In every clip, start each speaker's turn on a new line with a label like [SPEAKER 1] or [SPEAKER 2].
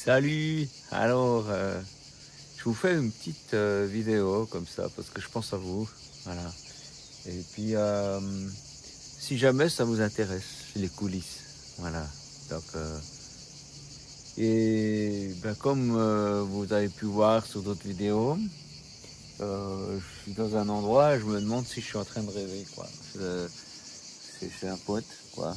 [SPEAKER 1] Salut! Alors, je vous fais une petite vidéo comme ça parce que je pense à vous. Voilà. Et puis, si jamais ça vous intéresse, les coulisses. Voilà. Donc, et ben, comme vous avez pu voir sur d'autres vidéos, je suis dans un endroit et je me demande si je suis en train de rêver, quoi. C'est un pote, quoi,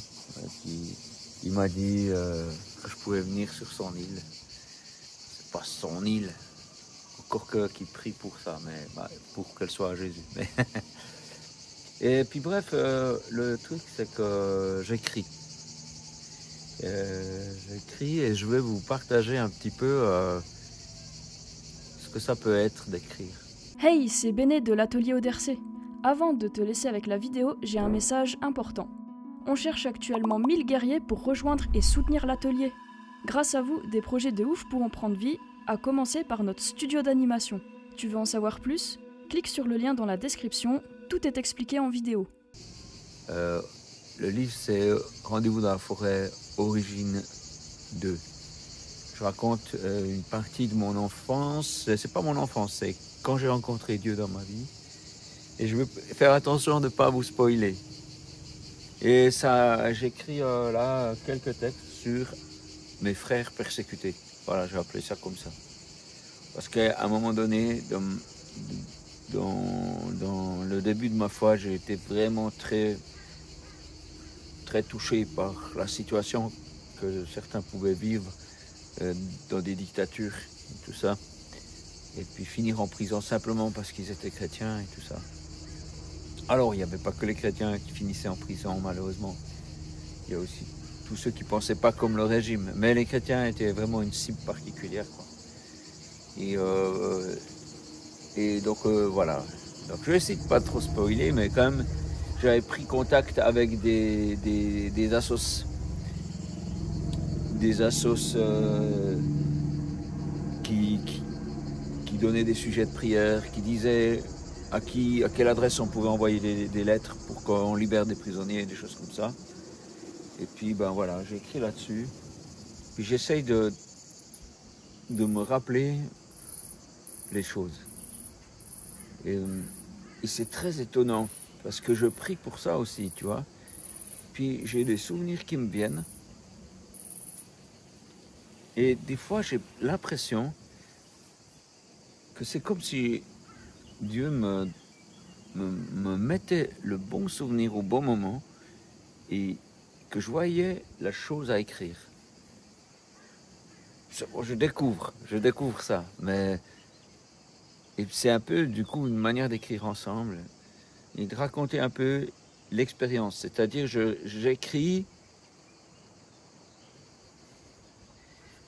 [SPEAKER 1] qui il m'a dit que je pouvais venir sur son île. C'est pas son île, encore que qui prie pour ça, mais bah, pour qu'elle soit à Jésus. Mais et puis bref, le truc c'est que j'écris et je vais vous partager un petit peu ce que ça peut être d'écrire.
[SPEAKER 2] Hey, c'est Béné de l'atelier Odercé. Avant de te laisser avec la vidéo, j'ai un message important. On cherche actuellement 1000 guerriers pour rejoindre et soutenir l'atelier. Grâce à vous, des projets de ouf pourront prendre vie, à commencer par notre studio d'animation. Tu veux en savoir plus? Clique sur le lien dans la description, tout est expliqué en vidéo.
[SPEAKER 1] Le livre c'est Rendez-vous dans la forêt, origine 2. Je raconte une partie de mon enfance. C'est pas mon enfance, c'est quand j'ai rencontré Dieu dans ma vie. Et je veux faire attention de ne pas vous spoiler. Et ça, j'écris là quelques textes sur mes frères persécutés. Voilà, j'ai appelé ça comme ça. Parce qu'à un moment donné, dans le début de ma foi, j'ai été vraiment très touché par la situation que certains pouvaient vivre dans des dictatures et tout ça. Et puis finir en prison simplement parce qu'ils étaient chrétiens et tout ça. Alors, il n'y avait pas que les chrétiens qui finissaient en prison, malheureusement. Il y a aussi tous ceux qui ne pensaient pas comme le régime. Mais les chrétiens étaient vraiment une cible particulière, quoi. Et donc, voilà. Donc, je vais essayer de pas trop spoiler, mais quand même, j'avais pris contact avec des assos. Des assos qui donnaient des sujets de prière, qui disaient à quelle adresse on pouvait envoyer des lettres pour qu'on libère des prisonniers, des choses comme ça. Et puis, ben voilà, j'ai écrit là-dessus. Puis j'essaye de me rappeler les choses. Et c'est très étonnant, parce que je prie pour ça aussi, tu vois. Puis j'ai des souvenirs qui me viennent. Et des fois, j'ai l'impression que c'est comme si Dieu me mettait le bon souvenir au bon moment et que je voyais la chose à écrire. Je découvre ça, mais et c'est un peu du coup une manière d'écrire ensemble et de raconter un peu l'expérience. C'est-à-dire j'écris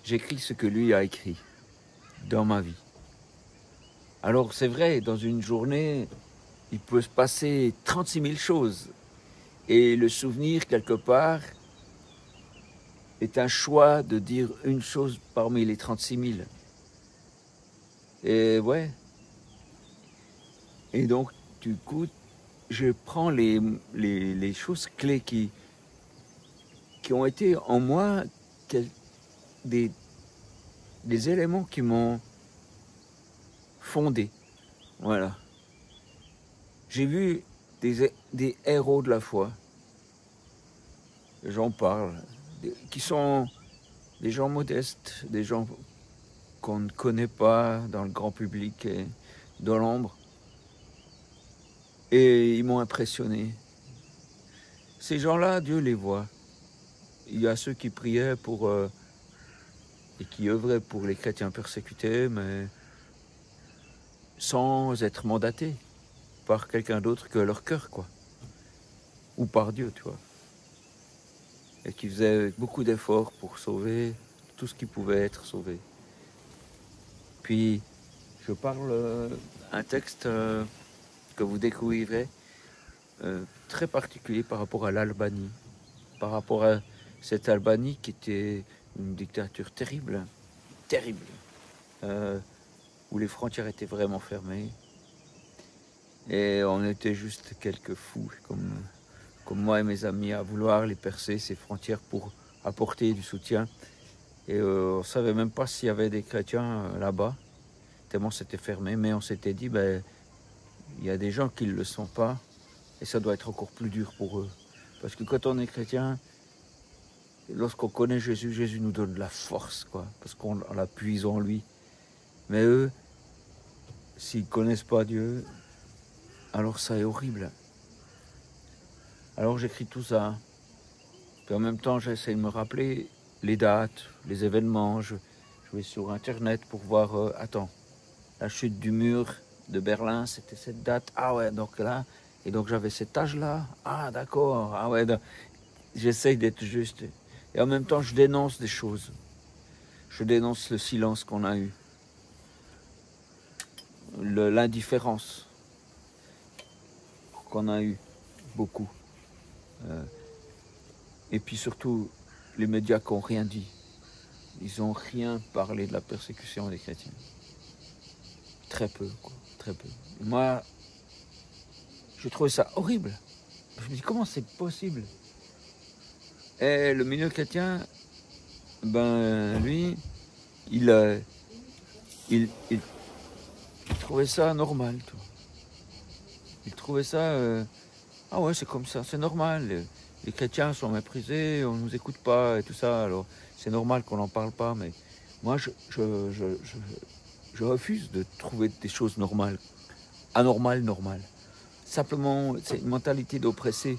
[SPEAKER 1] ce que lui a écrit dans ma vie. Alors c'est vrai, dans une journée, il peut se passer 36 000 choses. Et le souvenir, quelque part, est un choix de dire une chose parmi les 36 000. Et ouais. Et donc, du coup, je prends les choses clés qui ont été en moi des éléments qui m'ont fondé. Voilà. J'ai vu des héros de la foi. J'en parle. Qui sont des gens modestes, des gens qu'on ne connaît pas dans le grand public et dans l'ombre. Et ils m'ont impressionné. Ces gens-là, Dieu les voit. Il y a ceux qui priaient pour et qui œuvraient pour les chrétiens persécutés, mais sans être mandatés par quelqu'un d'autre que leur cœur, quoi. Ou par Dieu, tu vois. Et qui faisaient beaucoup d'efforts pour sauver tout ce qui pouvait être sauvé. Puis, je parle un texte que vous découvrirez très particulier par rapport à l'Albanie, par rapport à cette Albanie qui était une dictature terrible, terrible, où les frontières étaient vraiment fermées. Et on était juste quelques fous, comme moi et mes amis, à vouloir les percer, ces frontières, pour apporter du soutien Et on ne savait même pas s'il y avait des chrétiens là-bas, tellement c'était fermé. Mais on s'était dit, ben, il y a des gens qui ne le sont pas, et ça doit être encore plus dur pour eux. Parce que quand on est chrétien, lorsqu'on connaît Jésus, Jésus nous donne de la force, quoi, parce qu'on la puise en lui. Mais eux, s'ils ne connaissent pas Dieu, alors ça est horrible. Alors j'écris tout ça. Puis en même temps, j'essaie de me rappeler les dates, les événements. Je vais sur Internet pour voir, attends, la chute du mur de Berlin, c'était cette date. Ah ouais, donc là, et donc j'avais cet âge-là. Ah d'accord, ah ouais, j'essaye d'être juste. Et en même temps, je dénonce des choses. Je dénonce le silence qu'on a eu. L'indifférence qu'on a eu, beaucoup. Et puis surtout, les médias qui n'ont rien dit. Ils n'ont rien parlé de la persécution des chrétiens. Très peu, quoi, très peu. Et moi, je trouvais ça horrible. Je me dis, comment c'est possible? Et le milieu chrétien, ben lui, il trouvait ça normal, toi. Il trouvait ça, ah ouais, c'est comme ça, c'est normal. Les chrétiens sont méprisés, on ne nous écoute pas et tout ça, alors c'est normal qu'on n'en parle pas, mais moi je refuse de trouver des choses normales, anormales, normales. Simplement, c'est une mentalité d'oppressé.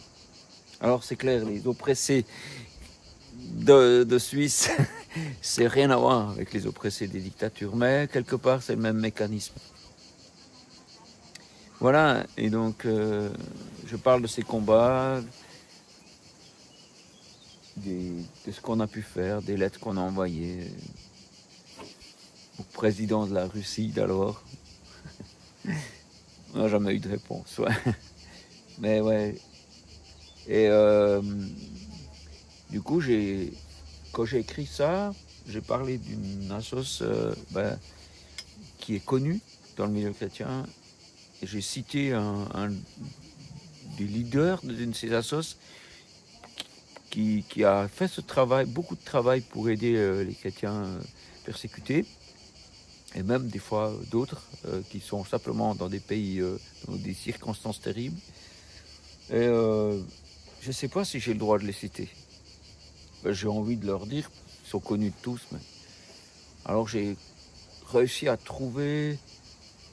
[SPEAKER 1] Alors c'est clair, les oppressés de Suisse, c'est rien à voir avec les oppressés des dictatures, mais quelque part c'est le même mécanisme. Voilà, et donc je parle de ces combats, de ce qu'on a pu faire, des lettres qu'on a envoyées au président de la Russie d'alors. On n'a jamais eu de réponse, ouais. Mais ouais. Et du coup, quand j'ai écrit ça, j'ai parlé d'une assoce qui est connue dans le milieu chrétien. Et j'ai cité un des leaders d'une de ces assos qui a fait ce travail, beaucoup de travail pour aider les chrétiens persécutés, et même des fois d'autres qui sont simplement dans des pays, dans des circonstances terribles. Et je ne sais pas si j'ai le droit de les citer. Ben, j'ai envie de leur dire, ils sont connus de tous. Mais... Alors j'ai réussi à trouver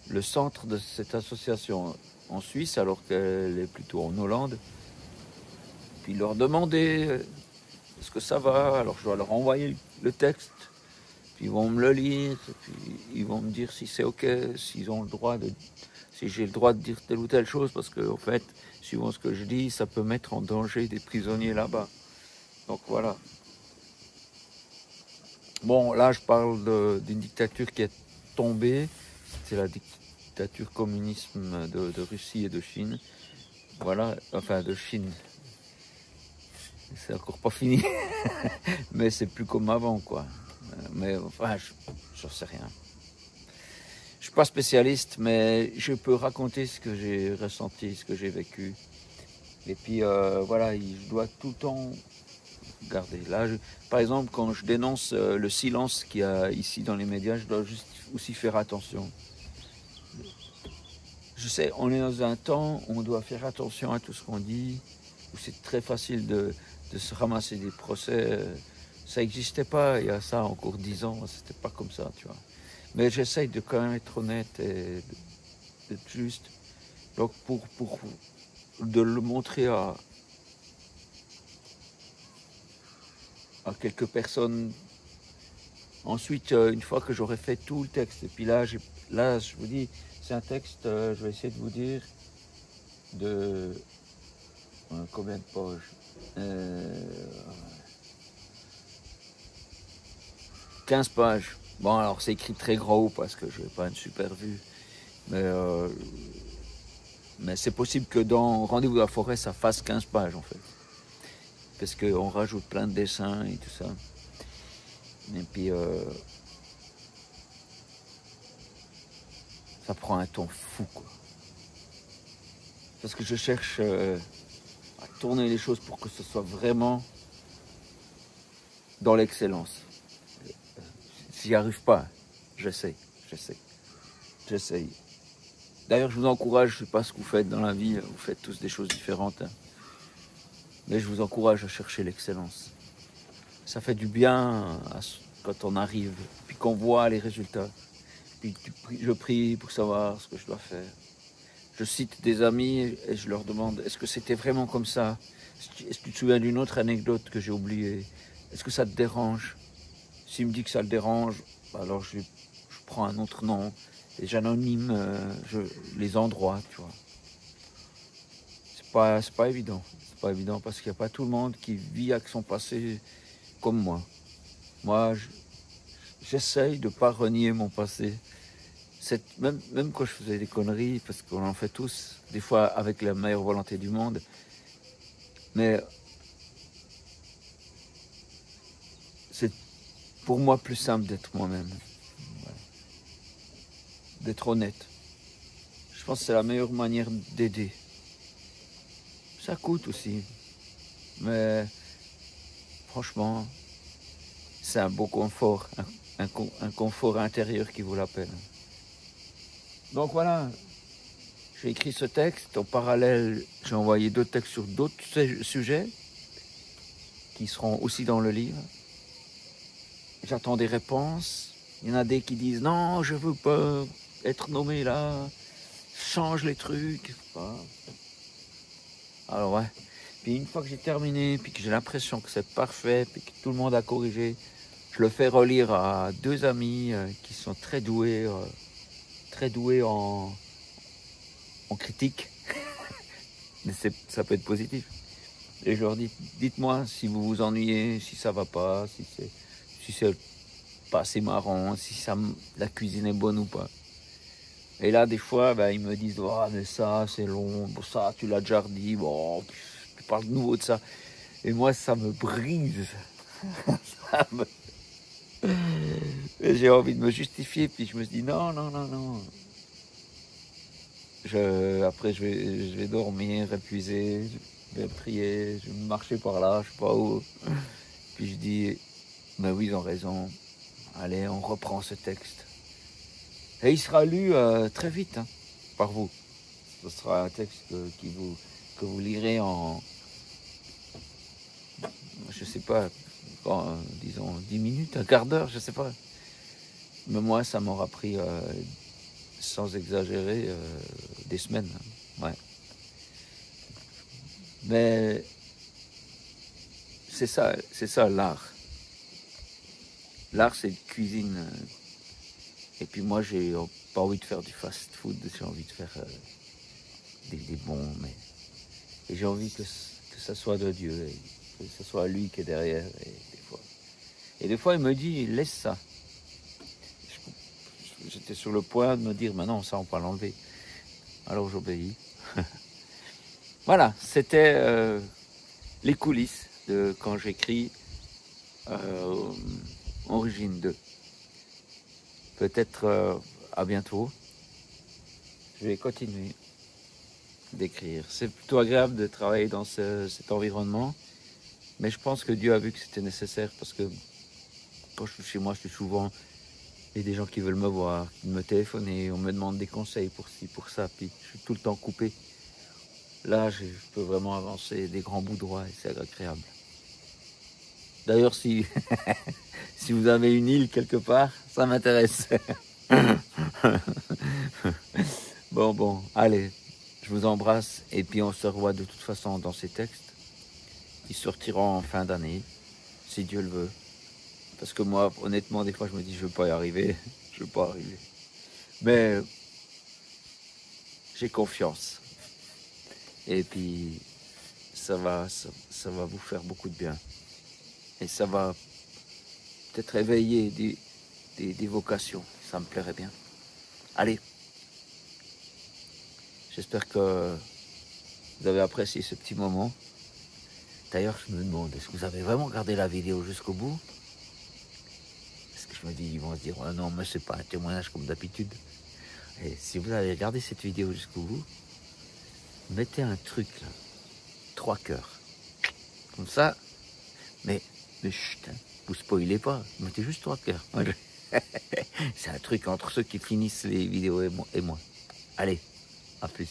[SPEAKER 1] le centre de cette association en Suisse, alors qu'elle est plutôt en Hollande. Puis leur demander est-ce que ça va, alors je dois leur envoyer le texte, puis ils vont me le lire, puis ils vont me dire si c'est ok, s'ils ont le droit de, si j'ai le droit de dire telle ou telle chose, parce que en fait, suivant ce que je dis, ça peut mettre en danger des prisonniers là-bas. Donc voilà. Bon, là je parle d'une dictature qui est tombée, c'est la dictature communisme de Russie et de Chine. Voilà, enfin de Chine. C'est encore pas fini, mais c'est plus comme avant, quoi. Mais enfin, j'en sais rien. Je suis pas spécialiste, mais je peux raconter ce que j'ai ressenti, ce que j'ai vécu. Et puis voilà, je dois tout le temps garder. Là, par exemple, quand je dénonce le silence qu'il y a ici dans les médias, je dois juste aussi faire attention. Je sais, on est dans un temps où on doit faire attention à tout ce qu'on dit, où c'est très facile de se ramasser des procès. Ça n'existait pas il y a ça encore 10 ans, c'était pas comme ça, tu vois. Mais j'essaye de quand même être honnête et d'être juste. Donc pour de le montrer à quelques personnes. Ensuite, une fois que j'aurai fait tout le texte, et puis là je vous dis, c'est un texte, je vais essayer de vous dire, de combien de pages 15 pages. Bon, alors c'est écrit très gros parce que je n'ai pas une super vue. Mais c'est possible que dans Rendez-vous dans la forêt, ça fasse 15 pages en fait. Parce qu'on rajoute plein de dessins et tout ça. Et puis, ça prend un ton fou, quoi. Parce que je cherche à tourner les choses pour que ce soit vraiment dans l'excellence. j'y arrive pas. J'essaye. D'ailleurs, je vous encourage, je ne sais pas ce que vous faites dans la vie, vous faites tous des choses différentes. Hein. Mais je vous encourage à chercher l'excellence. Ça fait du bien quand on arrive, puis qu'on voit les résultats. Puis je prie pour savoir ce que je dois faire. Je cite des amis et je leur demande, est-ce que c'était vraiment comme ça? Est-ce que tu te souviens d'une autre anecdote que j'ai oubliée? Est-ce que ça te dérange? S'il me dit que ça le dérange, alors je prends un autre nom et j'anonyme les endroits, tu vois. C'est pas évident. C'est pas évident parce qu'il n'y a pas tout le monde qui vit avec son passé comme moi. Moi, j'essaye de ne pas renier mon passé. Même quand je faisais des conneries, parce qu'on en fait tous, des fois avec la meilleure volonté du monde, mais c'est pour moi plus simple d'être moi-même, d'être honnête. Je pense que c'est la meilleure manière d'aider. Ça coûte aussi, mais franchement, c'est un beau confort, un confort intérieur qui vaut la peine. Donc voilà, j'ai écrit ce texte. En parallèle, j'ai envoyé d'autres textes sur d'autres sujets qui seront aussi dans le livre. J'attends des réponses. Il y en a des qui disent « Non, je ne veux pas être nommé là. Change les trucs. » Alors ouais. Puis une fois que j'ai terminé, puis que j'ai l'impression que c'est parfait, puis que tout le monde a corrigé, je le fais relire à 2 amis qui sont très doués en critique. Mais ça peut être positif. Et je leur dis, dites-moi si vous vous ennuyez, si ça va pas, si c'est pas assez marrant, si la cuisine est bonne ou pas. Et là, des fois, ils me disent, oh, mais ça, c'est long, bon, ça, tu l'as déjà dit, bon, tu parles de nouveau de ça. Et moi, ça me brise. J'ai envie de me justifier, puis je me dis, non. Après, je vais dormir, épuisé, je vais prier, je vais marcher par là, je sais pas où. Puis je dis, mais oui, ils ont raison. Allez, on reprend ce texte. Et il sera lu très vite par vous. Ce sera un texte que vous lirez en, je sais pas, disons 10 minutes, un quart d'heure, je sais pas. Mais moi, ça m'aura pris, sans exagérer, des semaines. Ouais. Mais c'est ça l'art. L'art, c'est une cuisine. Et puis moi, j'ai pas envie de faire du fast-food, j'ai envie de faire des bons, et j'ai envie que ça soit de Dieu, et que ce soit lui qui est derrière. Et des fois, il me dit, laisse ça. J'étais sur le point de me dire, mais non, ça, on peut l'enlever. Alors j'obéis. Voilà, c'était les coulisses de quand j'écris Origine 2. Peut-être à bientôt. Je vais continuer d'écrire. C'est plutôt agréable de travailler dans cet environnement, mais je pense que Dieu a vu que c'était nécessaire parce que quand je suis chez moi, je suis souvent... Il y a des gens qui veulent me voir, qui me téléphonent, on me demande des conseils pour ci, pour ça, puis je suis tout le temps coupé. Là, je peux vraiment avancer des grands bouts droits et c'est agréable. D'ailleurs, si vous avez une île quelque part, ça m'intéresse. Bon, allez, je vous embrasse et puis on se revoit de toute façon dans ces textes. Ils sortiront en fin d'année, si Dieu le veut. Parce que moi, honnêtement, des fois, je me dis, je ne vais pas y arriver. Mais j'ai confiance. Et puis, ça va vous faire beaucoup de bien. Et ça va peut-être éveiller des vocations. Ça me plairait bien. Allez. J'espère que vous avez apprécié ce petit moment. D'ailleurs, je me demande, est-ce que vous avez vraiment regardé la vidéo jusqu'au bout? Parce que je me dis, ils vont se dire, oh non, mais c'est pas un témoignage comme d'habitude. Et si vous avez regardé cette vidéo jusqu'au bout, mettez un truc là, 3 cœurs. Comme ça, mais chut, vous spoilez pas, mettez juste 3 cœurs. C'est un truc entre ceux qui finissent les vidéos et moi. Allez, à plus.